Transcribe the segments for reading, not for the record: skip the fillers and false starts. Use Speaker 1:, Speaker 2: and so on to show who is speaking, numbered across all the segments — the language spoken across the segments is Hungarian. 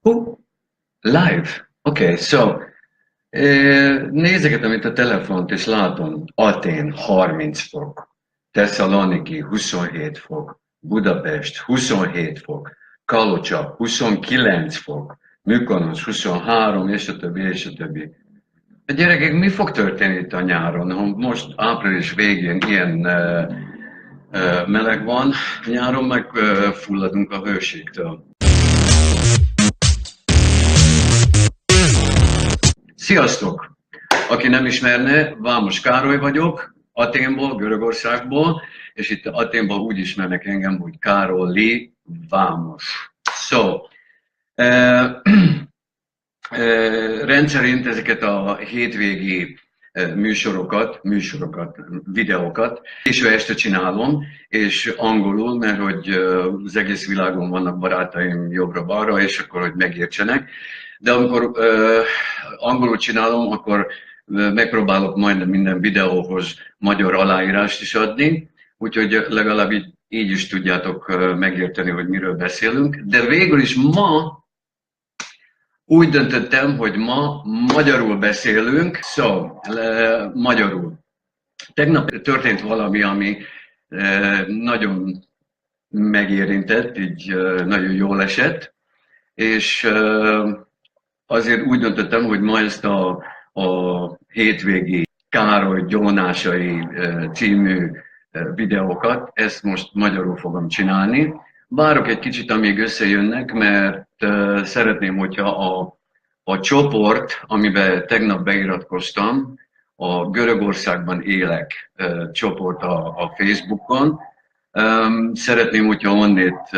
Speaker 1: Oh, live. Okay, so nézegetem itt a telefont, és látom Atén 30 fok, Thessaloniki 27 fok, Budapest 27 fok, Kalocsa 29 fok, Mykonos 23, és a többi, és a többi. A gyerekek, mi fog történni itt a nyáron? Ha most április végén ilyen meleg van, nyáron meg fulladunk a hőségtől. Sziasztok! Aki nem ismerne, Vámos Károly vagyok, Athénból, Görögországból, és itt Athénban úgy ismernek engem, hogy Károly Vámos. So, rendszerint ezeket a hétvégi műsorokat, videókat, és este csinálom, és angolul, mert hogy az egész világon vannak barátaim jobbra-balra, és akkor, hogy megértsenek. De amikor angolul csinálom, akkor megpróbálok majdnem minden videóhoz magyar aláírást is adni, úgyhogy legalább így is tudjátok megérteni, hogy miről beszélünk. De végül is ma úgy döntöttem, hogy ma magyarul beszélünk, magyarul. Tegnap történt valami, ami nagyon megérintett, így nagyon jól esett, és azért úgy döntöttem, hogy ma ezt a hétvégi Károly gyónásai című videókat, ezt most magyarul fogom csinálni. Várok egy kicsit, amíg összejönnek, mert szeretném, hogyha a csoport, amiben tegnap beiratkoztam, a Görögországban élek csoport a Facebookon, szeretném, hogyha onnét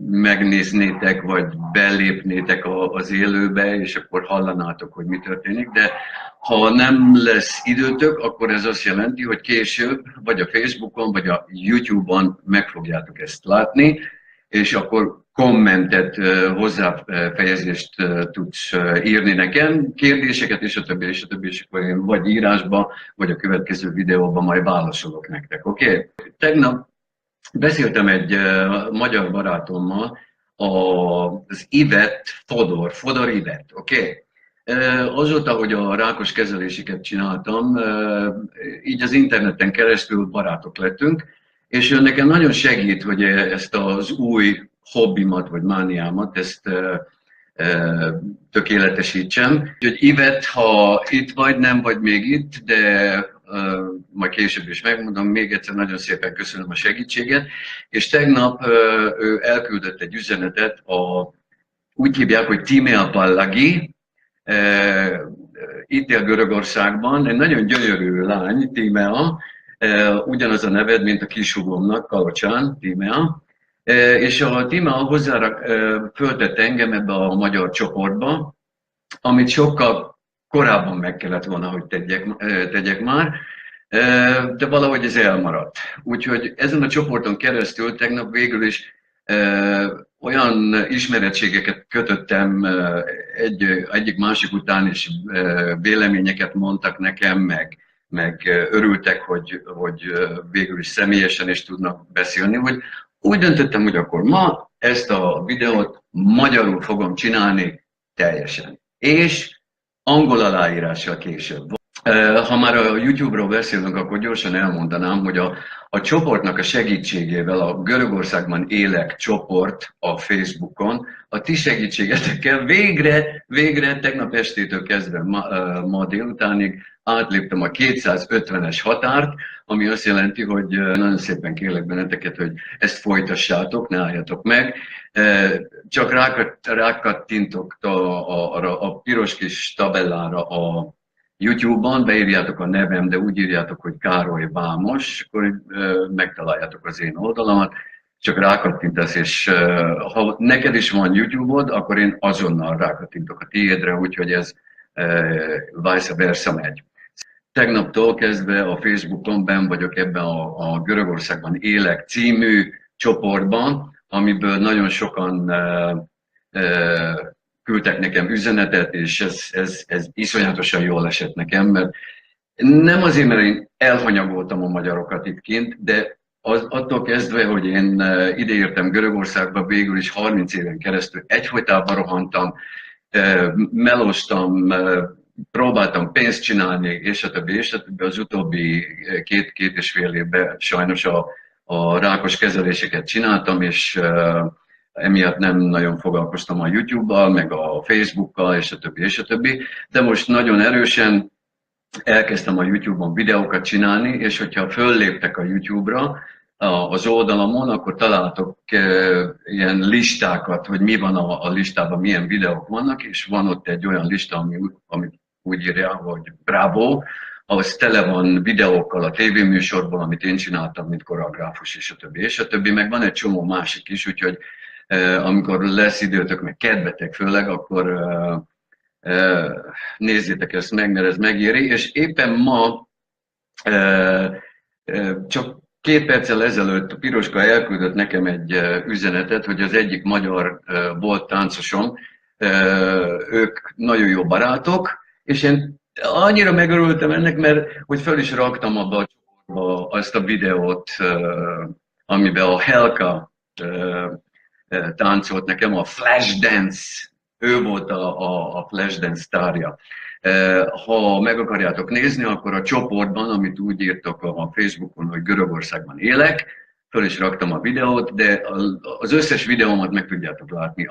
Speaker 1: megnéznétek, vagy belépnétek az élőbe, és akkor hallanátok, hogy mi történik, de ha nem lesz időtök, akkor ez azt jelenti, hogy később, vagy a Facebookon, vagy a YouTube-on meg fogjátok ezt látni, és akkor kommentet, hozzáfejezést tudsz írni nekem, kérdéseket, és a többi, és a többi, és akkor én vagy írásba, vagy a következő videóban majd válaszolok nektek, oké? Tegnap beszéltem egy magyar barátommal, az Ivet Fodor Ivet, oké? Azóta, hogy a rákos kezeléseket csináltam, így az interneten keresztül barátok lettünk, és ő nekem nagyon segít, hogy ezt az új hobbimat, vagy mániámat, ezt tökéletesítsem. Úgyhogy Ivet, ha itt vagy, nem vagy még itt, de majd később is megmondom, még egyszer nagyon szépen köszönöm a segítséget, és tegnap ő elküldött egy üzenetet, úgy hívják, hogy Timea Pallagi, itt él Görögországban, egy nagyon gyönyörű lány, Timea, ugyanaz a neved, mint a kisugomnak, Kalocsán, Timea, és a Timea hozzára föltette engem ebbe a magyar csoportba, amit sokkal korábban meg kellett volna, hogy tegyek már, de valahogy ez elmaradt. Úgyhogy ezen a csoporton keresztül tegnap végül is olyan ismerettségeket kötöttem egyik másik után, és véleményeket mondtak nekem, meg örültek, hogy végül is személyesen is tudnak beszélni, hogy úgy döntöttem, hogy akkor ma ezt a videót magyarul fogom csinálni teljesen. És angol aláírással később. Ha már a YouTube-ról beszélünk, akkor gyorsan elmondanám, hogy a csoportnak a segítségével, a Görögországban élek csoport a Facebookon, a ti segítségetekkel végre tegnap estétől kezdve ma délutánig átléptem a 250-es határt, ami azt jelenti, hogy nagyon szépen kérlek benneteket, hogy ezt folytassátok, ne álljatok meg. Csak rákattintok a piros kis tabellára a YouTube-on, beírjátok a nevem, de úgy írjátok, hogy Károly Vámos, akkor megtaláljátok az én oldalamat, csak rákattintasz, és ha neked is van YouTube-od, akkor én azonnal rákattintok a tiédre, úgyhogy ez vice versa megy. Tegnaptól kezdve a Facebookon benn vagyok ebben a Görögországban élek című csoportban, amiből nagyon sokan küldtek nekem üzenetet, és ez iszonyatosan jól esett nekem, mert nem azért, mert én elhanyagoltam a magyarokat itt kint, de attól kezdve, hogy én ideértem Görögországba, végül is 30 éven keresztül egyfolytában rohantam, melóztam, próbáltam pénzt csinálni, és a többi, és a többi. Az utóbbi két és fél évben sajnos a rákos kezeléseket csináltam, és emiatt nem nagyon foglalkoztam a YouTube-bal, meg a Facebook-kal, és a többi, és a többi. De most nagyon erősen elkezdtem a YouTube-on videókat csinálni, és hogyha fölléptek a YouTube-ra, az oldalamon, akkor találtok ilyen listákat, hogy mi van a listában, milyen videók vannak, és van ott egy olyan lista, ami úgy írja, hogy Bravo, az tele van videókkal a tévéműsorból, amit én csináltam, mint koreográfus, és a többi, és a többi, meg van egy csomó másik is, úgyhogy amikor lesz időtök, meg kedvetek főleg, akkor nézzétek ezt meg, mert ez megéri, és éppen ma csak 2 perccel ezelőtt a Piroska elküldött nekem egy üzenetet, hogy az egyik magyar volt táncosom, ők nagyon jó barátok, és én annyira megörültem ennek, mert hogy fel is raktam abba a csoportba azt a videót, amiben a Helka táncolt nekem, a Flashdance, ő volt a Flashdance sztárja. Ha meg akarjátok nézni, akkor a csoportban, amit úgy írtak a Facebookon, hogy Görögországban élek, föl is raktam a videót, de az összes videómat meg tudjátok látni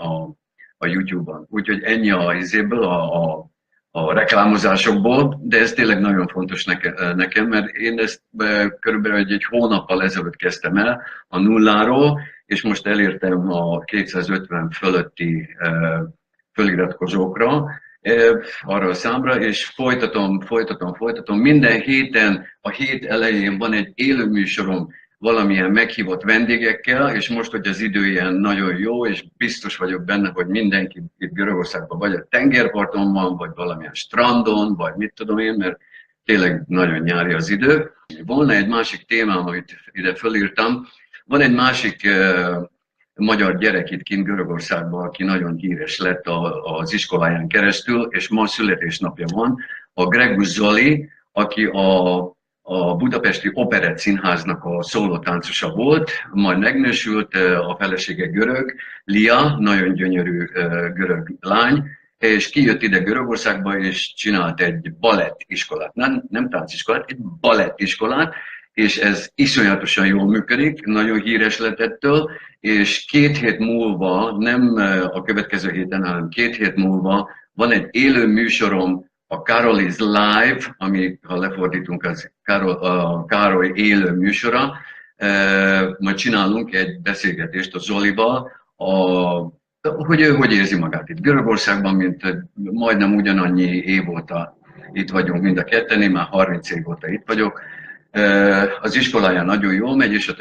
Speaker 1: a YouTube-on. Úgyhogy ennyi a izéből, a reklámozásokból, de ez tényleg nagyon fontos nekem, mert én ezt körülbelül egy hónappal ezelőtt kezdtem el a nulláról, és most elértem a 250 fölötti föliratkozókra, arra a számra, és folytatom. Minden héten, a hét elején van egy élőműsorom valamilyen meghívott vendégekkel, és most, hogy az idő ilyen nagyon jó, és biztos vagyok benne, hogy mindenki itt Görögországban vagy a tengerparton van, vagy valamilyen strandon, vagy mit tudom én, mert tényleg nagyon nyári az idő. Volna egy másik témám, amit ide fölírtam. Van egy másik magyar gyerek itt kint Görögországban, aki nagyon híres lett az iskoláján keresztül, és ma születésnapja van, a Gregus Zoli, aki a Budapesti Operett Színháznak a szólótáncosa volt, majd megnősült, a felesége görög, Lia, nagyon gyönyörű görög lány, és kijött ide Görögországba, és csinált egy balettiskolát, nem tánciskolát, egy balettiskolát, és ez iszonyatosan jól működik, nagyon híres lett ettől, és 2 hét múlva, nem a következő héten, hanem 2 hét múlva van egy élő műsorom, a Carol Live, ami ha lefordítunk, az a Károly élő műsora, majd csinálunk egy beszélgetést a Zolival, hogy ő hogy érzi magát itt Görögországban, mint majdnem ugyanannyi év óta itt vagyunk mind a ketten, én már 30 év óta itt vagyok. Az iskoláján nagyon jól megy, és a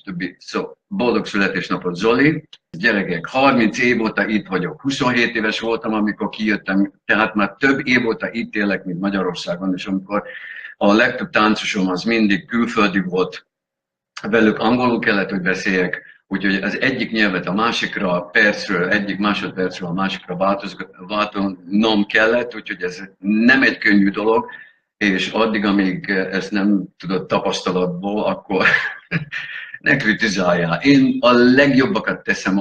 Speaker 1: többi. Szóval boldog születésnapot, Zoli! Gyerekek, 30 év óta itt vagyok. 27 éves voltam, amikor kijöttem, tehát már több év óta itt élek, mint Magyarországon, és amikor a legtöbb táncosom az mindig külföldi volt, velük angolul kellett, hogy beszéljek, úgyhogy az egyik nyelvet a másikra, egyik másodpercről a másikra váltanom kellett, úgyhogy ez nem egy könnyű dolog, és addig, amíg ezt nem tudod tapasztalatból, akkor ne kritizáljál. Én a legjobbakat teszem,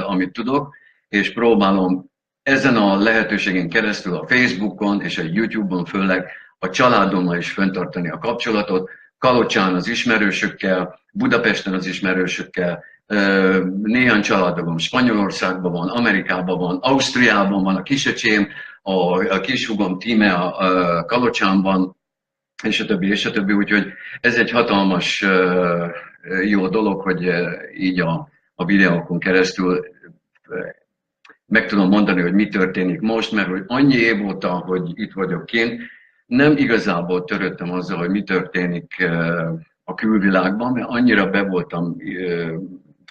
Speaker 1: amit tudok, és próbálom ezen a lehetőségen keresztül a Facebookon és a YouTube-on főleg a családommal is fenntartani a kapcsolatot, Kalocsán az ismerősökkel, Budapesten az ismerősökkel, néhány családom Spanyolországban van, Amerikában van, Ausztriában van a kisöcsém, a kishúgom Tíme a Kalocsánban, és a többi, úgyhogy ez egy hatalmas jó dolog, hogy így a videókon keresztül meg tudom mondani, hogy mi történik most, mert hogy annyi év óta, hogy itt vagyok kint, nem igazából törődtem azzal, hogy mi történik a külvilágban, mert annyira be voltam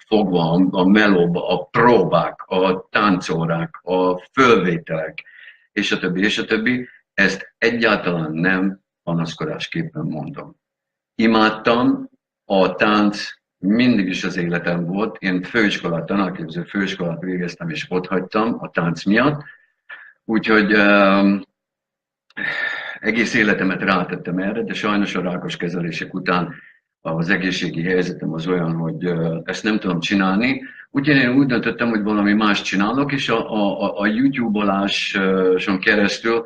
Speaker 1: fogva a melóba, a próbák, a táncórák, a fölvételek, és a többi. Ezt egyáltalán nem panaszkodásképpen mondom. Imádtam, a tánc mindig is az életem volt. Én tanárképző főiskolát végeztem, és ott hagytam a tánc miatt. Úgyhogy egész életemet rátettem erre, de sajnos a rákos kezelések után az egészségi helyzetem az olyan, hogy ezt nem tudom csinálni. Úgyhogy én úgy döntöttem, hogy valami más csinálok, és a YouTube-oláson keresztül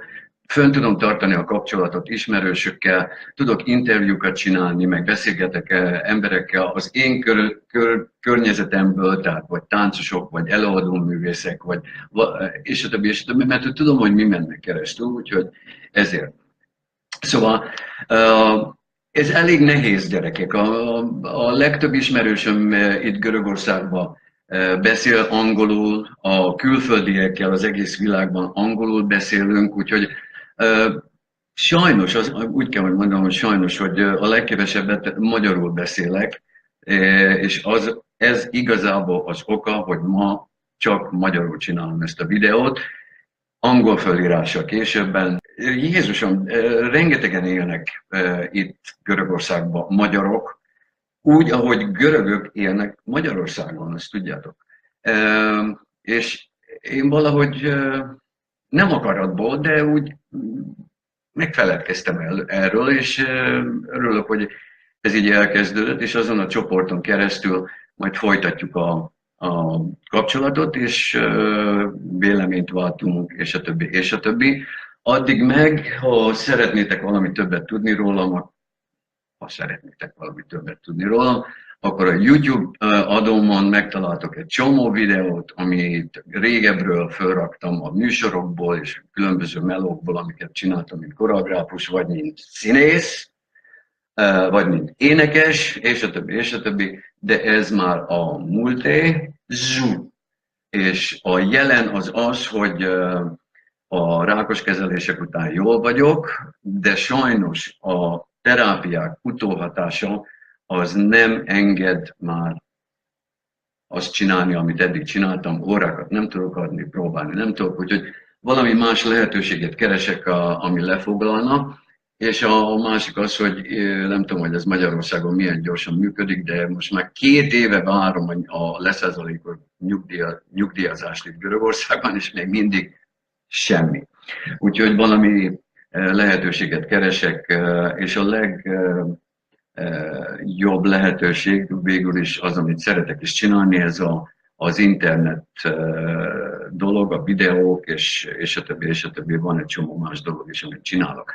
Speaker 1: fönn tudom tartani a kapcsolatot ismerősökkel, tudok interjúkat csinálni, meg beszélgetek emberekkel az én környezetemből, tehát vagy táncosok, vagy előadóművészek, és a többi, és a többi, mert tudom, hogy mi mennek keresztül, úgyhogy ezért. Szóval ez elég nehéz, gyerekek. A legtöbb ismerősöm itt Görögországban beszél angolul, a külföldiekkel az egész világban angolul beszélünk, úgyhogy sajnos, úgy kell, hogy mondjam, hogy sajnos, hogy a legkevesebbet magyarul beszélek, és ez igazából az oka, hogy ma csak magyarul csinálom ezt a videót, angol felírással későbben. Jézusom, rengetegen élnek itt Görögországban magyarok, úgy, ahogy görögök élnek Magyarországon, ezt tudjátok. És én valahogy nem akaratból, de úgy megfeledkeztem erről, és örülök, hogy ez így elkezdődött, és azon a csoporton keresztül majd folytatjuk a kapcsolatot, és véleményt váltunk, és a többi, és a többi. Addig meg, ha szeretnétek valami többet tudni rólam, akkor a YouTube adómon megtaláltok egy csomó videót, amit régebről felraktam a műsorokból és különböző melókból, amiket csináltam, mint koreográfus, vagy mint színész, vagy mint énekes, és a többi, és a többi, de ez már a múlté, és a jelen az, hogy a rákos kezelések után jól vagyok, de sajnos a terápiák utóhatása az nem enged már azt csinálni, amit eddig csináltam, órákat nem tudok adni, próbálni nem tudok, úgyhogy valami más lehetőséget keresek, ami lefoglalna, és a másik az, hogy nem tudom, hogy ez Magyarországon milyen gyorsan működik, de most már 2 éve várom a leszázalékos nyugdíjazást itt Görögországban, és még mindig semmi. Úgyhogy valami lehetőséget keresek, és a legjobb lehetőség végül is az, amit szeretek is csinálni, ez az internet dolog, a videók, és a többi, és a többi. Van egy csomó más dolog is, amit csinálok.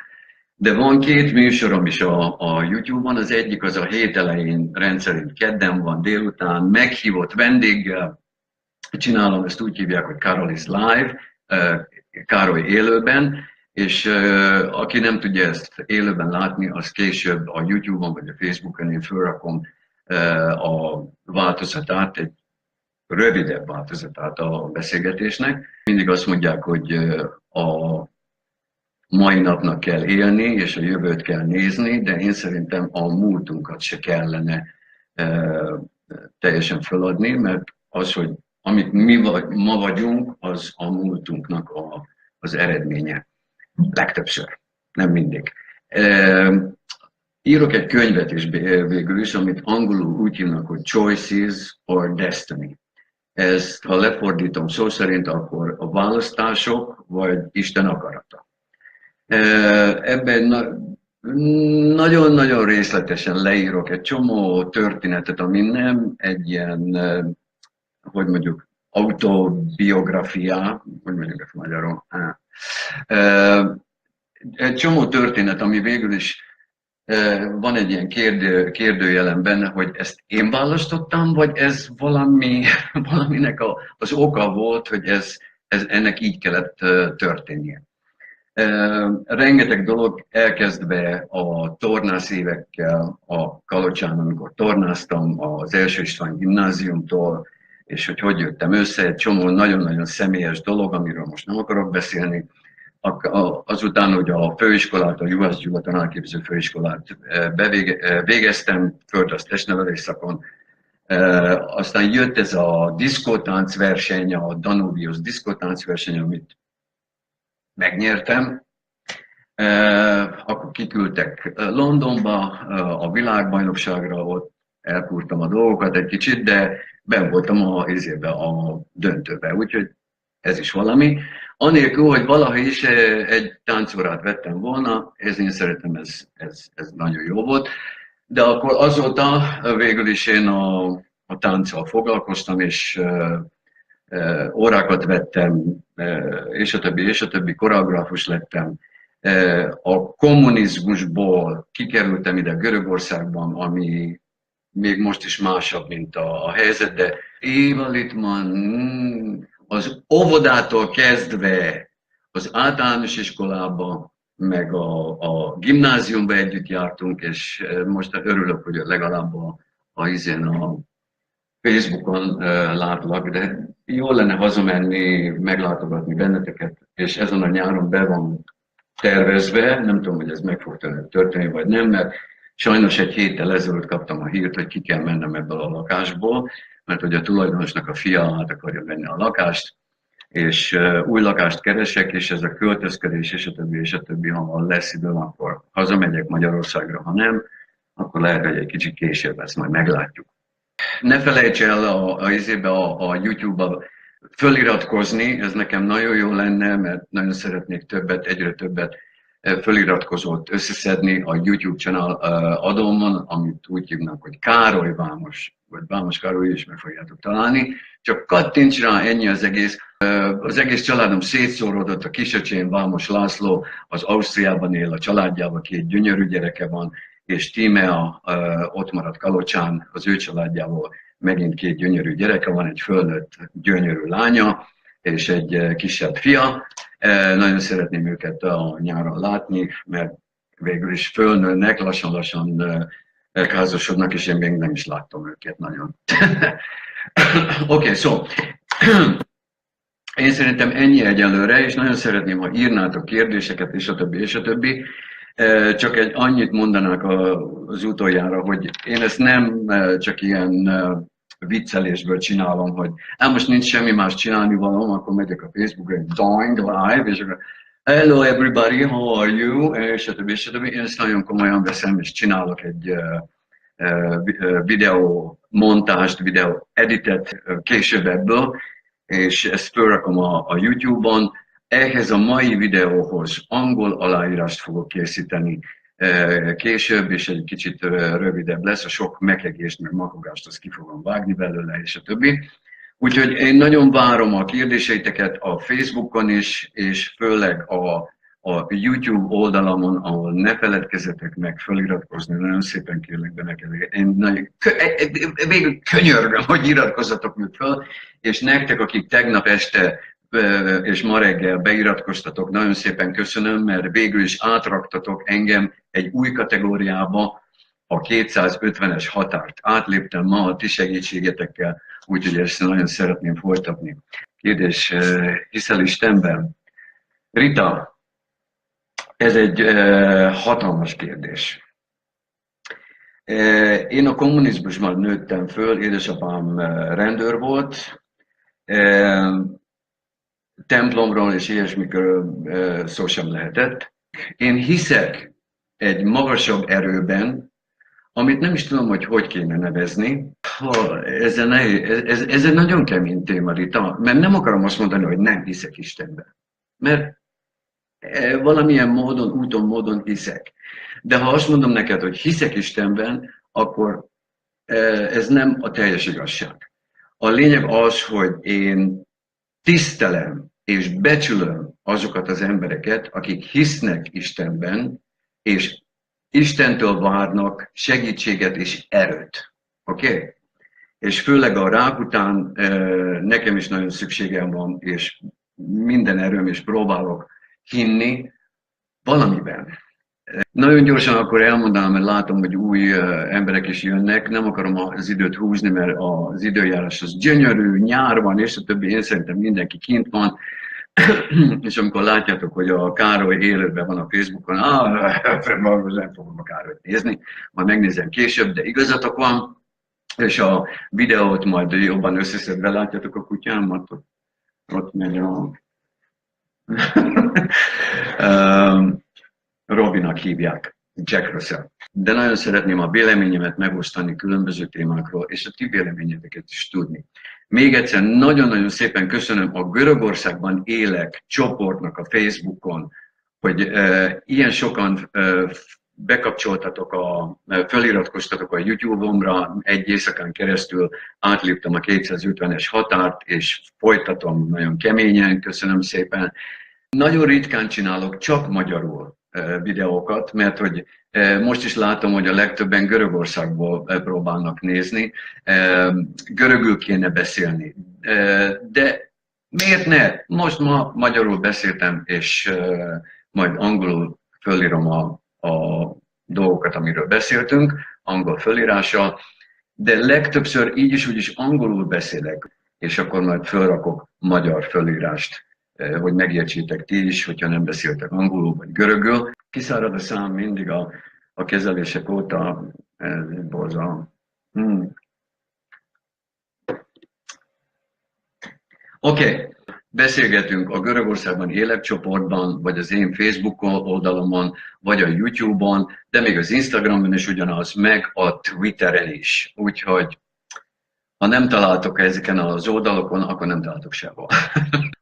Speaker 1: De van 2 műsorom is a YouTube-on, az egyik az a hét elején rendszerint kedden van délután, meghívott vendéggel, csinálom, ezt úgy hívják, hogy Karolis Live, Károly élőben, és aki nem tudja ezt élőben látni, az később a YouTube-on vagy a Facebookon én felrakom a változatát, egy rövidebb változatát a beszélgetésnek. Mindig azt mondják, hogy a mai napnak kell élni, és a jövőt kell nézni, de én szerintem a múltunkat se kellene teljesen feladni, mert az, hogy amit mi ma vagyunk, az a múltunknak az eredménye. Legtöbbször, nem mindig. Írok egy könyvet is végül is, amit angolul úgy hívnak, hogy Choices or Destiny. Ezt, ha lefordítom szó szerint, akkor a választások vagy Isten akarata. Ebben nagyon-nagyon részletesen leírok egy csomó történetet, ami nem egy ilyen, hogy mondjuk, autobiográfia, hogy mondjuk ezt magyarul, egy csomó történet, ami végül is van egy ilyen kérdőjelem benne, hogy ezt én választottam, vagy ez valaminek az oka volt, hogy ennek így kellett történnie. Rengeteg dolog elkezdve a tornász évekkel, a Kalocsán, amikor tornáztam az Első István gimnáziumtól, és hogy jöttem össze, egy csomó nagyon-nagyon személyes dolog, amiről most nem akarok beszélni. Azután, hogy a főiskolát, a Juhász Gyula tanárképző főiskolát végeztem, földrajz testnevelés szakon, aztán jött ez a diszkótáncverseny, a Danubius diszkótáncverseny, amit megnyertem. Akkor kiküldtek Londonba, a világbajnokságra, ott elpúrtam a dolgokat egy kicsit, de benn voltam a döntőbe, úgyhogy ez is valami. Anélkül, hogy valaha is egy táncórát vettem volna, én szeretem, ez nagyon jó volt. De akkor azóta végül is én a tánccal foglalkoztam, és órákat vettem, és a többi, koreográfus lettem. A kommunizmusból kikerültem ide Görögországban, ami még most is másabb, mint a helyzet, de Éva Littmann az óvodától kezdve az általános iskolába, meg a gimnáziumba együtt jártunk, és most örülök, hogy legalább a Facebookon látlak, de jó lenne hazamenni, meglátogatni benneteket, és ezen a nyáron be van tervezve, nem tudom, hogy ez meg fog történni, vagy nem, mert sajnos egy héttel ezelőtt kaptam a hírt, hogy ki kell mennem ebből a lakásból, mert hogy a tulajdonosnak a fia át akarja venni a lakást, és új lakást keresek, és ez a költözködés, és a többi, ha lesz időm, akkor hazamegyek Magyarországra, ha nem, akkor lehet, hogy egy kicsit később ezt majd meglátjuk. Ne felejts el a YouTube-ba föliratkozni, ez nekem nagyon jó lenne, mert nagyon szeretnék egyre többet föliratkozót összeszedni a YouTube channel adómon, amit úgy hívnak, hogy Károly Vámos, vagy Vámos Károly is meg fogjátok találni. Csak kattints rá, ennyi az egész. Az egész családom szétszóródott, a kisöcsém Vámos László az Ausztriában él, a családjában 2 gyönyörű gyereke van, és Tímea ott maradt Kalocsán, az ő családjából megint 2 gyönyörű gyereke van, egy fölnőtt gyönyörű lánya, és egy kisebb fia. Nagyon szeretném őket a nyáron látni, mert végül is fölnőnek, lassan-lassan házasodnak, és én még nem is láttam őket nagyon. Oké, szóval én szerintem ennyi egyelőre, és nagyon szeretném, ha írnátok kérdéseket, és a többi, és a többi. Csak annyit mondanák az utoljára, hogy én ezt nem csak ilyen viccelésből csinálom, hogy most nincs semmi más csinálni valóm, akkor megyek a Facebookra, doing live, és akkor hello everybody, how are you? És a többi, és a többi. Én ezt nagyon komolyan veszem, és csinálok egy videó montást, videó editet később ebből, és ezt fölrakom a YouTube-on. Ehhez a mai videóhoz angol aláírást fogok készíteni később, és egy kicsit rövidebb lesz, a sok mekegést, meg makogást, azt ki fogom vágni belőle, és a többi. Úgyhogy én nagyon várom a kérdéseiteket a Facebookon is, és főleg a YouTube oldalamon, ahol ne feledkezzetek meg feliratkozni, nagyon szépen kérlek benneteket. Én végül könyörgöm, hogy iratkozzatok meg fel, és nektek, akik tegnap este és ma reggel beiratkoztatok, nagyon szépen köszönöm, mert végül is átraktatok engem egy új kategóriába, a 250-es határt. Átléptem ma a ti segítségetekkel, úgyhogy ezt nagyon szeretném folytatni. Kérdés, hiszel Istenben? Rita, ez egy hatalmas kérdés. Én a kommunizmusban nőttem föl, édesapám rendőr volt, templomról és ilyesmikről szó sem lehetett. Én hiszek egy magasabb erőben, amit nem is tudom, hogy kéne nevezni. Ez egy nagyon kemény téma, Rita, mert nem akarom azt mondani, hogy nem hiszek Istenben. Mert valamilyen módon, úton, módon hiszek. De ha azt mondom neked, hogy hiszek Istenben, akkor ez nem a teljes igazság. A lényeg az, hogy én tisztelem és becsülöm azokat az embereket, akik hisznek Istenben, és Istentől várnak segítséget és erőt. Oké? És főleg a rák után nekem is nagyon szükségem van, és minden erőm, és próbálok hinni valamiben. Nagyon gyorsan akkor elmondanám, mert látom, hogy új emberek is jönnek. Nem akarom az időt húzni, mert az időjárás az gyönyörű, nyár van, és a többi. Én szerintem mindenki kint van. És amikor látjátok, hogy a Károly élőben van a Facebookon, nem fogom a Károlyt nézni, majd megnézem később, de igazatok van, és a videót majd jobban összeszedve látjátok a kutyámat, ott megy a... Robinak hívják, Jack Russell. De nagyon szeretném a véleményemet megosztani különböző témákról, és a ti véleményeteket is tudni. Még egyszer nagyon-nagyon szépen köszönöm a Görögországban élek csoportnak a Facebookon, hogy ilyen sokan bekapcsoltatok, feliratkoztatok a YouTube-omra, egy éjszakán keresztül átléptem a 250-es határt, és folytatom nagyon keményen, köszönöm szépen. Nagyon ritkán csinálok csak magyarul videókat, mert hogy most is látom, hogy a legtöbben Görögországból próbálnak nézni, görögül kéne beszélni. De miért ne? Most ma magyarul beszéltem, és majd angolul fölírom a dolgokat, amiről beszéltünk, angol fölírással, de legtöbbször így is úgy is angolul beszélek, és akkor majd fölrakok magyar fölírást, hogy megértsétek ti is, hogyha nem beszéltek angolul vagy görögül. Kiszárad a szám mindig a kezelések óta, ez borzalom. Oké. Beszélgetünk a Görögországban élek csoportban, vagy az én Facebook oldalomon, vagy a YouTube-on, de még az Instagramon is ugyanaz, meg a Twitteren is. Úgyhogy ha nem találtok ezeken az oldalokon, akkor nem találtok sehol.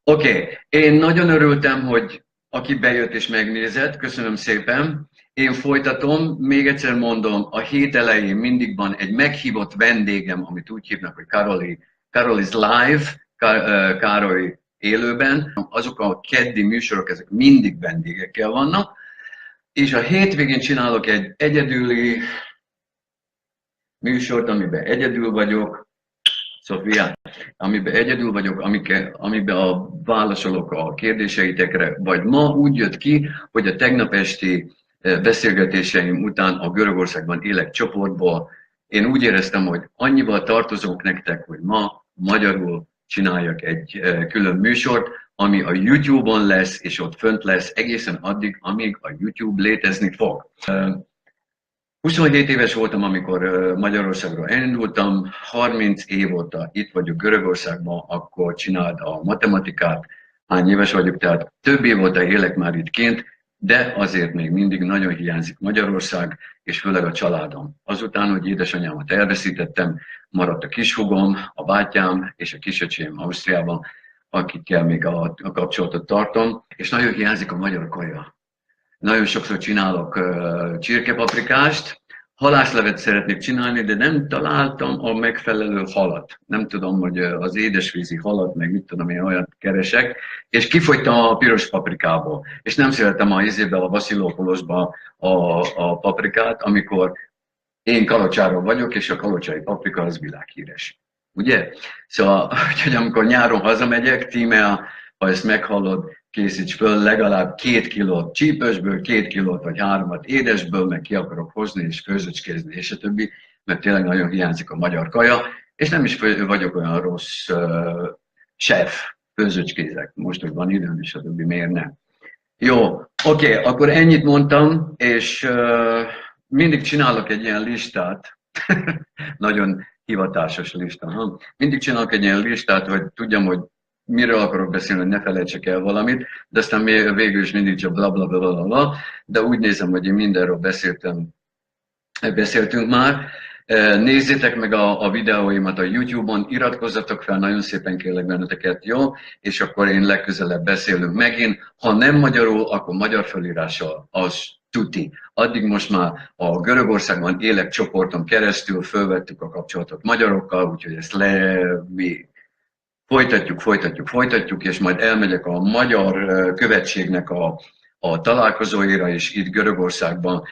Speaker 1: Oké, én nagyon örültem, hogy aki bejött és megnézett, köszönöm szépen. Én folytatom, még egyszer mondom, a hét elején mindig van egy meghívott vendégem, amit úgy hívnak, hogy Karoli's Live, Károly élőben. Azok a keddi műsorok, ezek mindig vendégekkel vannak, és a hétvégén csinálok egy egyedüli műsort, amiben egyedül vagyok, Szofia, amiben egyedül vagyok, amiben válaszolok a kérdéseitekre, vagy ma úgy jött ki, hogy a tegnap esti beszélgetéseim után a Görögországban élek csoportból, én úgy éreztem, hogy annyival tartozok nektek, hogy ma magyarul csináljak egy külön műsort, ami a YouTube-on lesz, és ott fönt lesz egészen addig, amíg a YouTube létezni fog. 27 éves voltam, amikor Magyarországról elindultam, 30 év óta itt vagyok Görögországban, akkor csináld a matematikát, hány éves vagyok, tehát több év óta élek már itt kint, de azért még mindig nagyon hiányzik Magyarország, és főleg a családom. Azután, hogy édesanyámat elveszítettem, maradt a kishúgom, a bátyám és a kisöcsém Ausztriában, akikkel még a kapcsolatot tartom, és nagyon hiányzik a magyar kaja. Nagyon sokszor csinálok csirkepaprikást, halászlevet szeretnék csinálni, de nem találtam a megfelelő halat. Nem tudom, hogy az édesvízi halat, meg mit tudom én, olyat keresek, és kifogytam a piros paprikából. És nem szeretem a Vasilopolosba a paprikát, amikor én Kalocsáról vagyok, és a kalocsai paprika az világhíres. Ugye? Szóval, hogy amikor nyáron hazamegyek, Tímea, ha ezt meghallod, készíts föl legalább 2 kilót csípősből, 2 kilót vagy 3 édesből, meg ki akarok hozni és főzöcskézni, és a többi, mert tényleg nagyon hiányzik a magyar kaja, és nem is vagyok olyan rossz chef, főzöcskézek, most, hogy van időm, és a többi, miért nem. Jó, oké, akkor ennyit mondtam, és mindig csinálok egy ilyen listát, nagyon hivatásos lista. Mindig csinálok egy ilyen listát, hogy tudjam, hogy miről akarok beszélni, hogy ne felejtsek el valamit, de aztán végül is mindig csak blablabla, de úgy nézem, hogy én mindenről beszéltünk már. Nézzétek meg a videóimat a YouTube-on, iratkozzatok fel, nagyon szépen kérlek benneteket, jó? És akkor én legközelebb beszélünk megint. Ha nem magyarul, akkor magyar felírással, az tuti. Addig most már a Görögországban élek csoporton keresztül fölvettük a kapcsolatot magyarokkal, úgyhogy ezt mi folytatjuk, és majd elmegyek a magyar követségnek a találkozóira is itt Görögországban,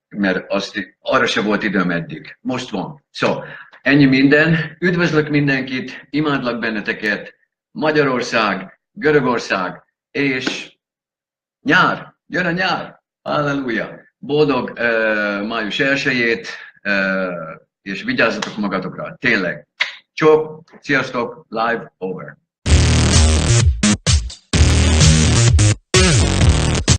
Speaker 1: mert arra se volt időm eddig. Most van. Szóval ennyi minden. Üdvözlök mindenkit, imádlak benneteket. Magyarország, Görögország, és nyár. Jön a nyár. Halleluja. Boldog május 1-ét, és vigyázzatok magatokra. Tényleg. Csók, sziasztok, live over.